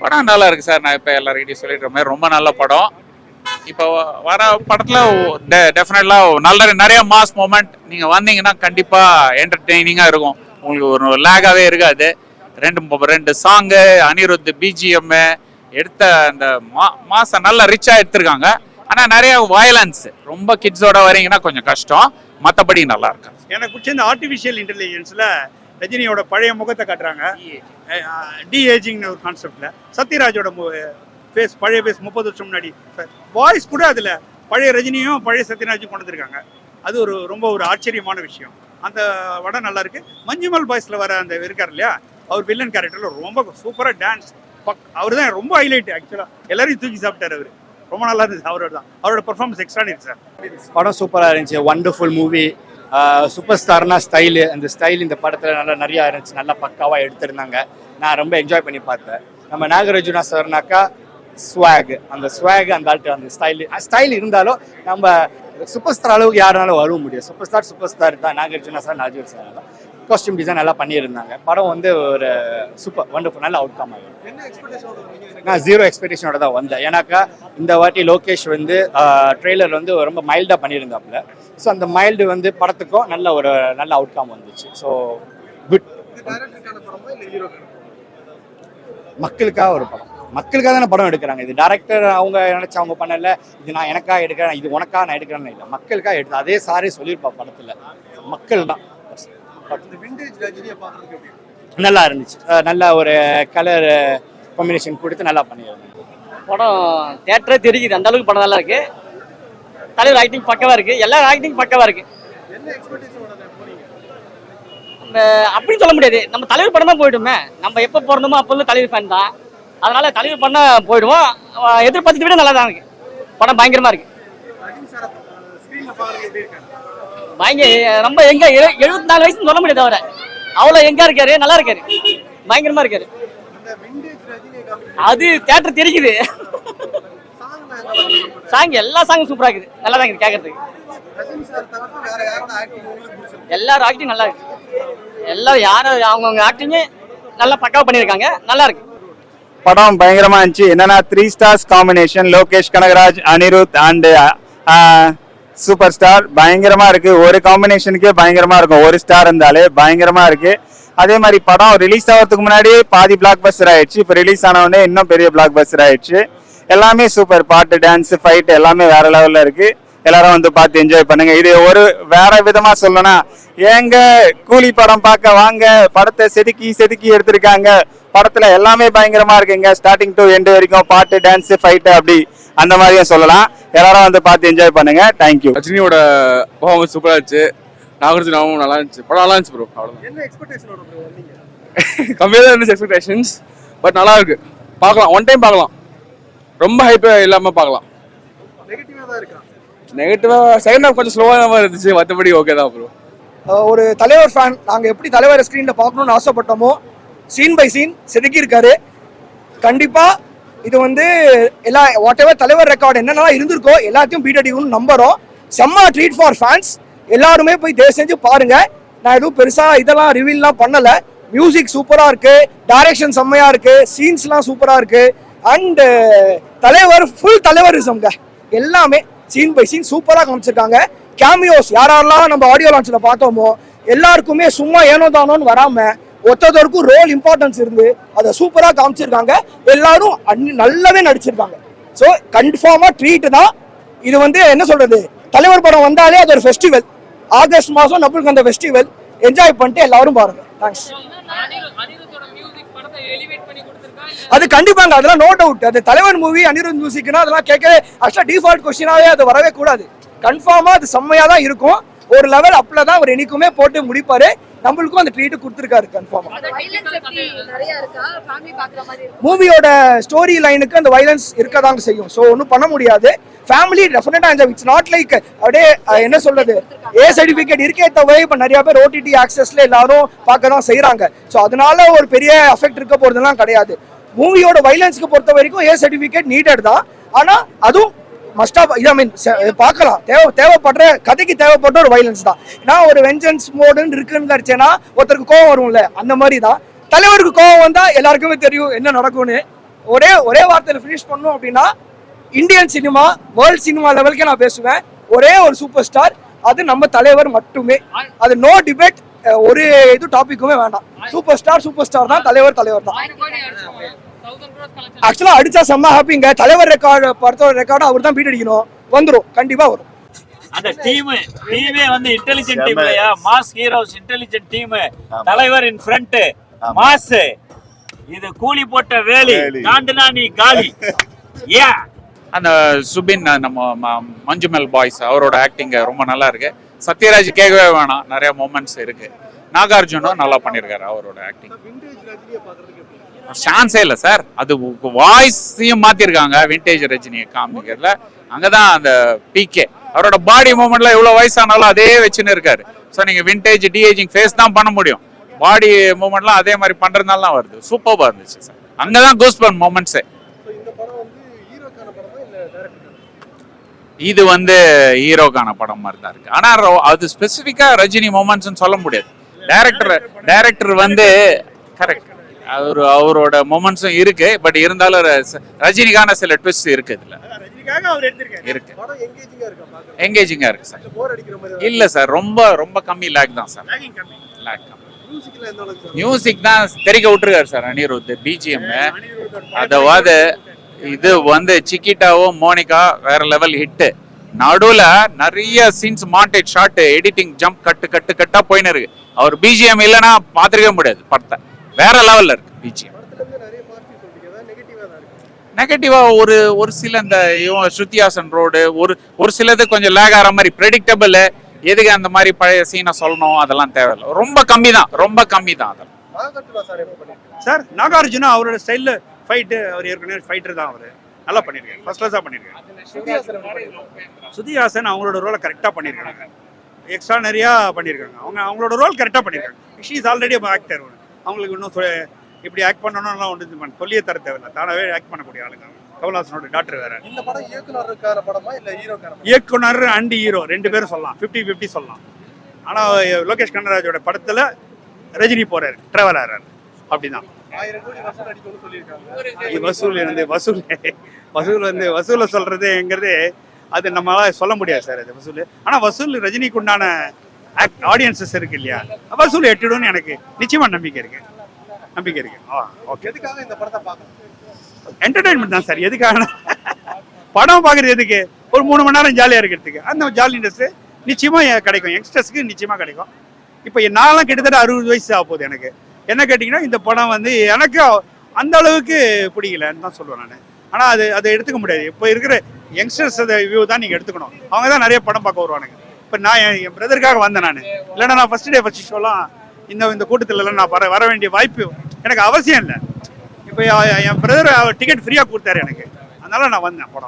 படம் நல்லா இருக்கு சார். நான் இப்போ எல்லார்கிட்டையும் சொல்லிடுற மாதிரி ரொம்ப நல்ல படம். இப்போ வர படத்தில் டெஃபினெட்லாக நிறைய மாஸ் மூமெண்ட். நீங்கள் வந்தீங்கன்னா கண்டிப்பாக என்டர்டெய்னிங்காக இருக்கும். உங்களுக்கு ஒரு லேகாகவே இருக்காது. ரெண்டு சாங்கு, அனிருத் பிஜிஎம் எடுத்த அந்த மாசம் நல்லா ரிச்சாக எடுத்திருக்காங்க. ஆனால் நிறைய வயலன்ஸ், ரொம்ப கிட்ஸோட வரீங்கன்னா கொஞ்சம் கஷ்டம். மற்றபடி நல்லா இருக்கு. எனக்கு பிடிச்ச இந்த ஆர்டிஃபிஷியல் இன்டெலிஜென்ஸில் ரஜினியோட பழைய முகத்தை காட்டுறாங்க. டிஏஜிங்னு ஒரு கான்செப்டில் சத்யராஜோட ஃபேஸ், பழைய ஃபேஸ் 30 வருஷம் முன்னாடி வாய்ஸ் கூட அதில் பழைய ரஜினியும் பழைய சத்யராஜும் கொண்டு வந்திருக்காங்க. அது ரொம்ப ஒரு ஆச்சரியமான விஷயம். அந்த படம் நல்லா இருக்கு. மஞ்சுமல் பாய்ஸில் வர அந்த இருக்கார் இல்லையா, அவர் வில்லன் கேரக்டரில் ரொம்ப சூப்பராக டான்ஸ். அவர் தான் ரொம்ப ஹைலைட். ஆக்சுவலாக எல்லாரையும் தூக்கி சாப்பிட்டார் அவர். ரொம்ப நல்லா இருந்துச்சு. அவரோட பெர்ஃபார்மன்ஸ் எக்ஸ்ட்ரா இருந்துச்சு சார். படம் சூப்பராக இருந்துச்சு. Wonderful movie. சூப்பர் ஸ்டார்னா ஸ்டைலு, அந்த ஸ்டைல் இந்த படத்தில் நிறையா இருந்துச்சு. நல்லா பக்காவாக எடுத்திருந்தாங்க. நான் ரொம்ப என்ஜாய் பண்ணி பார்த்தேன். நம்ம நாகார்ஜுனா சார்னாக்கா ஸ்வாக், அந்த ஸ்வாக், அந்த ஆல்ட்டு, அந்த ஸ்டைல் இருந்தாலும் நம்ம சூப்பர் ஸ்டார் அளவுக்கு யாருனாலும் வர முடியும். சூப்பர் ஸ்டார் தான் நாகார்ஜுனா சார், நாஜூர் சார் தான். காஸ்டியூம் டிசைன் நல்லா பண்ணியிருந்தாங்க. படம் ஒரு சூப்பர் வண்டர்ஃபுல் நல்ல அவுட்கம் ஆகும். நான் 0 எக்ஸ்பெக்டேஷனோட தான் வந்தேன். ஏன்னாக்கா இந்த வாட்டி லோகேஷ் ட்ரெய்லர் ரொம்ப மைல்டாக பண்ணியிருந்தாப்புல. ஸோ அந்த மைல்டு படத்துக்கும் நல்ல அவுட்கம் வந்துச்சு. So good. மக்களுக்காக ஒரு படம், மக்களுக்காக தானே படம் எடுக்கிறாங்க. இது டைரக்டர் அவங்க நினைச்சு அவங்க பண்ணல, இது நான் எனக்காக எடுக்கிறேன், இது உனக்காக நான் எடுக்கிறேன்னு இல்லை, மக்களுக்காக எடுத்து அதே சாரே சொல்லியிருப்பா படத்தில். மக்கள் தான். நல்லா இருந்துச்சு. நல்ல ஒரு கலர் காம்பினேஷன் கொடுத்து நல்லா பண்ணியிருந்தாங்க. படம் தேட்டரே தெரியுது, அந்த அளவுக்கு படம் நல்லா இருக்கு. தலைவர் ஆக்டிங் பக்கவா இருக்கு, எல்லாரும் ஆக்டிங் பக்கவா இருக்கு. நம்ம அப்படின்னு சொல்ல முடியாது. நம்ம தலைவர் படம் தான் போயிடுமே. நம்ம எப்போ பிறந்தோமோ அப்போ தலைவர் ஃபேன் தான். அதனால தலைவர் பண்ண போயிடுவோம். எதிர்பார்த்ததை விட நல்லா தான் இருக்கு. படம் பயங்கரமா இருக்கு. ரொம்ப எங்க 74 வயசுன்னு சொல்ல முடியாது. அவ்வளோ எங்க இருக்காரு, நல்லா இருக்காரு, பயங்கரமா இருக்காரு. அது தியேட்டர் தெரியுது. சாங் எல்லா சாங்கும் சூப்பரா இருக்குது, நல்லா தான் இருக்குது கேட்கறதுக்கு. எல்லாரும் ஆக்டிங் நல்லா இருக்கு. எல்லாரும் யாரும் அவங்கவுங்க ஆக்டிங்கு நல்லா பக்காவா பண்ணியிருக்காங்க, நல்லா இருக்கு. படம் பயங்கரமா இருந்துச்சு. என்னன்னா 3 stars combination, Lokesh Kanagaraj, Anirudh and super star பயங்கரமா இருக்கு. ஒரு காம்பினேஷனுக்கே பயங்கரமா இருக்கும். ஒரு ஸ்டார் இருந்தாலே பயங்கரமா இருக்கு. அதே மாதிரி படம் ரிலீஸ் ஆகிறதுக்கு முன்னாடியே பாதி பிளாக் பஸ்டர் ஆயிடுச்சு. இப்போ ரிலீஸ் ஆனவுடனே இன்னும் பெரிய பிளாக் பஸ்டர் ஆயிடுச்சு. எல்லாமே சூப்பர். பாட்டு, டான்ஸ், ஃபைட் எல்லாமே வேற லெவல்ல இருக்கு. எல்லாரும் பார்த்து என்ஜாய் பண்ணுங்க. இது ஒரு வேற விதமா சொல்லணும்னா, ஏங்க கூலி படம் பார்க்க வாங்க, படத்தை செதுக்கி எடுத்திருக்காங்க. படத்துல எல்லாமே பயங்கரமா இருக்குங்க. ஸ்டார்டிங் டு எண்ட் வரைக்கும் பாட்டு, டான்ஸ், ஃபைட் அப்படி அந்த மாதிரியும் சொல்லலாம். எல்லாரும் பார்த்து என்ஜாய் பண்ணுங்க. தேங்க்யூ. ரஜினியோட பர்ஃபார்மன்ஸ் சூப்பரா இருந்துச்சு. நாகார்ஜுனாவும் நல்லா இருந்துச்சு. படம் நல்லா இருந்துச்சு ப்ரோ. அவ்வளவுதான். என்ன எக்ஸ்பெக்டேஷனோட ப்ரோ வந்தீங்க? கம்மியா தான் இருந்துச்சு எக்ஸ்பெக்டேஷன்ஸ். பட் நல்லா இருக்கு. பார்க்கலாம், ஒன் டைம் பார்க்கலாம். ரொம்ப ஹைப் இல்லாம பார்க்கலாம். நெகட்டிவா தான் இருக்கா? நெகட்டிவா செகண்ட் ஹாஃப் கொஞ்சம் ஸ்லோவா தான் இருந்துச்சு. மற்றபடி ஓகே தான் ப்ரோ. ஒரு தலைவர் ஃபேன், நாங்கள் எப்படி தலைவரை ஸ்க்ரீனில் பார்க்கணும்னு ஆசைப்பட்டோமோ சீன் பை சீன் செதுக்கி இருக்காரு. கண்டிப்பாக இது எல்லா வாட் எவர் தலைவர் ரெக்கார்டு என்னென்னலாம் இருந்திருக்கோ எல்லாத்தையும் பீட் அடிக்கணும்னு நம்புகிறோம். செம்ம ட்ரீட் ஃபார் ஃபேன்ஸ். எல்லாருமே போய் தயவு செஞ்சு பாருங்க. நான் எதுவும் பெருசாக இதெல்லாம் ரிவீல்லாம் பண்ணலை. மியூசிக் சூப்பராக இருக்கு, டைரக்ஷன் செம்மையாக இருக்கு, சீன்ஸ்லாம் சூப்பராக இருக்கு. அண்ட் தலைவர் ஃபுல் தலைவரிசம்ங்க. எல்லாமே சீன் பை சீன் சூப்பராக காமிச்சிருக்காங்க. கேமியோஸ் யாரெல்லாம் நம்ம ஆடியோ லான்ச்சில் பார்த்தோமோ எல்லாருக்குமே சும்மா ஏனோ தானோன்னு வராமல் ஒருத்தருக்கும் ரோல் இம்பார்ட்டன்ஸ் இருந்து அதை சூப்பராக காமிச்சிருக்காங்க. எல்லாரும் நல்லாவே நடிச்சிருக்காங்க. ஸோ கன்ஃபார்மாக ட்ரீட் தான் இது. என்ன சொல்றது, தலைவர் படம் வந்தாலே அது ஒரு ஃபெஸ்டிவல். ஆகஸ்ட் மாதம் நம்மளுக்கு அந்த ஃபெஸ்டிவல் என்ஜாய் பண்ணிட்டு எல்லாரும் பாருங்க. தேங்க்ஸ். அது கண்டிப்பாங்க, அதெல்லாம் நோ டவுட். அது தலைவர் மூவி, அனிருத் மியூசிக்னா அதெல்லாம் கேட்கவே ஆக்சுவலாக டிஃபால்ட் கொஸ்டினாவே அது வரவே கூடாது. கன்ஃபார்மா அது செம்மையா தான் இருக்கும். ஒரு லெவல் அப்ல தான் அவர் என்னைக்குமே போட்டு முடிப்பாரு. நம்மளுக்கும் அந்த ட்ரீட் கொடுத்துருக்காரு கன்ஃபார்மா. மூவியோட ஸ்டோரி லைனுக்கு அந்த வைலன்ஸ் இருக்கதாங்க செய்யும். ஸோ ஒன்றும் பண்ண முடியாது. ஃபேமிலி டெஃபினட்டா என்ஜாய். இட்ஸ் நாட் லைக் அப்படியே என்ன சொல்றது, ஏ சர்டிஃபிகேட் இருக்கே தவிர இப்போ நிறைய பேர் ஓடிடி ஆக்சஸ்ல எல்லாரும் பார்க்க தான் செய்யறாங்க. ஸோ அதனால ஒரு பெரிய எஃபெக்ட் இருக்க போறதுலாம் கிடையாது. மூவியோட வைலன்ஸ்க்கு பொறுத்த வரைக்கும் ஏ சர்டிஃபிகேட் நீடட் தான். ஆனா அதுவும் மஸ்டா பார்க்கலாம். தேவைப்படுற கதைக்கு தேவைப்பட்ட ஒரு வைலன்ஸ் தான். ஏன்னா ஒரு வெஞ்சன்ஸ் மோடுன்னு இருக்குன்னு கிடைச்சேன்னா ஒருத்தருக்கு கோவம் வரும்ல, அந்த மாதிரி தான் தலைவருக்கு கோவம் வந்தா எல்லாருக்குமே தெரியும் என்ன நடக்கும்னு. ஒரே வார்த்தையில ஃபினிஷ் பண்ணணும் அப்படின்னா இந்தியன் சினிமா வேர்ல்ட் சினிமா லெவலுக்கே நான் பேசுவேன். ஒரே ஒரு சூப்பர் ஸ்டார், அது நம்ம தலைவர் மட்டுமே. அது நோ டிபேட், ஒரு இது டாபிக்குமே வேண்டாம். சூப்பர் ஸ்டார் தான், தலைவர் தான். ஆக்சுவலா அடிச்சா செம்ம ஹாப்பிங்க. தலைவர் படத்தோட ரெக்கார்டு அவர் தான் பீட் அடிக்கணும். வந்துரும், கண்டிப்பா வரும். அந்த டீமே வந்து இன்டெலிஜென்ட் டீம் இல்லையா, மாஸ் ஹீரோஸ் இன்டெலிஜென்ட் டீம். தலைவர் இன் ஃப்ரண்ட் மாஸ், இது கூலி போட்ட வேலி, தாண்டுனா நீ காலி. ஏ அந்த சுபின், நம்ம மஞ்சுமெல் பாய்ஸ் அவரோட ஆக்டிங் ரொம்ப நல்லா இருக்கு. சத்யராஜ் கேட்கவே வேணாம், நிறைய மூமெண்ட்ஸ் இருக்கு. நாகார்ஜுனும் நல்லா பண்ணியிருக்காரு அவரோட ஆக்டிங். சான்ஸே இல்லை சார், அது வாய்ஸையும் மாத்திருக்காங்க விண்டேஜ் ரஜினியை காமிக்கிறதுல. அங்கதான் அந்த பிகே அவரோட பாடி மூமெண்ட்ல எவ்வளவு வயசானாலும் அதே வச்சுன்னு இருக்காரு. ஸோ நீங்க விண்டேஜ் டிஏஜிங் ஃபேஸ் தான் பண்ண முடியும், பாடி மூமெண்ட்லாம் அதே மாதிரி பண்றதுனால தான் வருது. சூப்பர்பா இருந்துச்சு சார், அங்கதான் கூஸ்பம்ப் மூமெண்ட்ஸே. இது வந்து ஹீரோக்கான படம் மாதிரி தான் இருக்கு. ஆனா அது ஸ்பெசிஃபிக்கா ரஜினி மூமெண்ட்ஸ்னு சொல்ல முடியாது. டைரக்டர் வந்து கரெக்ட், அவரோட மொமெண்ட்ஸும் இருக்கு. பட் இருந்தாலும் ரஜினிக்கான சில ட்விஸ்ட் இருக்கு இதுல. இருக்கு, எங்கேஜிங்கா இருக்கு சார். இல்ல சார், ரொம்ப கம்மி லேக் தான் சார். மியூசிக் தான் தெரிக்க விட்டுருக்காரு சார் அனிருத். பிஜிஎம் அதாவது இது வந்து சிக்கிட்டாவும் மோனிகா வேற லெவல் ஹிட். நடுவுல நிறைய scenes montage shot, editing jump கட்டா போயின்னு இருக்கு. அவர் பிஜிஎம் இல்லைன்னா பாத்துருக்கவே முடியாது படத்தை. வேற லெவல்ல இருக்கு பிஜிஎம். நெகட்டிவா ஒரு சில இந்த ஸ்ருதிஹாசன் ரோடு ஒரு சிலது கொஞ்சம் லேக் ஆகிற மாதிரி, ப்ரெடிக்டபிள். எதுக்கு அந்த மாதிரி பழைய சீனை சொல்லணும், அதெல்லாம் தேவையில்லை. ரொம்ப கம்மி தான் அதெல்லாம். சார் நாகார்ஜுனா அவரோட ஸ்டைல்ல ஃபைட்டு, அவர் ஏற்கனவே ஃபைட்டர் தான், அவர் நல்லா பண்ணியிருக்காரு, ஃபர்ஸ்ட் கிளாஸாக பண்ணியிருக்காரு. ஸ்ருதிஹாசன் அவங்களோட ரோலை கரெக்டாக பண்ணியிருக்காங்க, எக்ஸ்ட்ரானரியாக பண்ணியிருக்காங்க. அவங்களோட ரோல் கரெக்டாக பண்ணியிருக்காங்க. She is already actor. அவங்களுக்கு இன்னும் இப்படி ஆக்ட் பண்ணணும்லாம் ஒன்று சொல்லியே தர தேவையில்லை, தானாகவே ஆக்ட் பண்ணக்கூடிய ஆளுங்க. கமல்ஹாசனோட டாக்டர் வேற. இந்த படம் இயக்குனருக்கான படமா இல்லை ஹீரோக்கான? இயக்குனர் அண்ட் ஹீரோ ரெண்டு பேரும் சொல்லலாம், 50-50 சொல்லலாம். ஆனால் லோகேஷ் கனகராஜோட படத்தில் ரஜினி போறாரு, டிராவல் ஆகிறாரு, அப்படிதான். வசூல சொல்றதுங்கிறது அது நம்மளால சொல்ல முடியாது சார். அது வசூல், ஆனா வசூல் ரஜினிக்கு உண்டான ஆடியன்சஸ் இருக்கு இல்லையா, வசூல் எட்டிடும்னு எனக்கு நிச்சயமா நம்பிக்கை இருக்கு. எதுக்காக இந்த படத்தை பார்க்கணும்? என்டர்டைன்மெண்ட் தான் சார். எதுக்காக படம் பார்க்கறது? எதுக்கு? ஒரு 3 மணி நேரம் ஜாலியா இருக்கிறதுக்கு. அந்த ஜாலினஸ் நிச்சயமா கிடைக்கும், யங்ஸ்டர்ஸ்க்கு நிச்சயமா கிடைக்கும். இப்போ நான்லாம் கிட்டத்தட்ட 60 வயசு ஆக போகுது எனக்கு. என்ன கேட்டிங்கன்னா, இந்த படம் வந்து எனக்கு அந்த அளவுக்கு பிடிக்கலன்னு தான் சொல்லுவேன் நான். ஆனால் அதை எடுத்துக்க முடியாது. இப்போ இருக்கிற யங்ஸ்டர்ஸ் வியூ தான் நீங்கள் எடுத்துக்கணும். அவங்க தான் நிறைய படம் பார்க்க வருவானுங்க. இப்போ நான் என் பிரதருக்காக வந்தேன் நான். இல்லைன்னா நான் ஃபர்ஸ்ட் ஷோலாம் இந்த கூட்டத்திலலாம் நான் வர வேண்டிய வாய்ப்பு எனக்கு அவசியம் இல்லை. இப்போ என் பிரதர் டிக்கெட் ஃப்ரீயாக கொடுத்தாரு எனக்கு, அதனால நான் வந்தேன் படம்.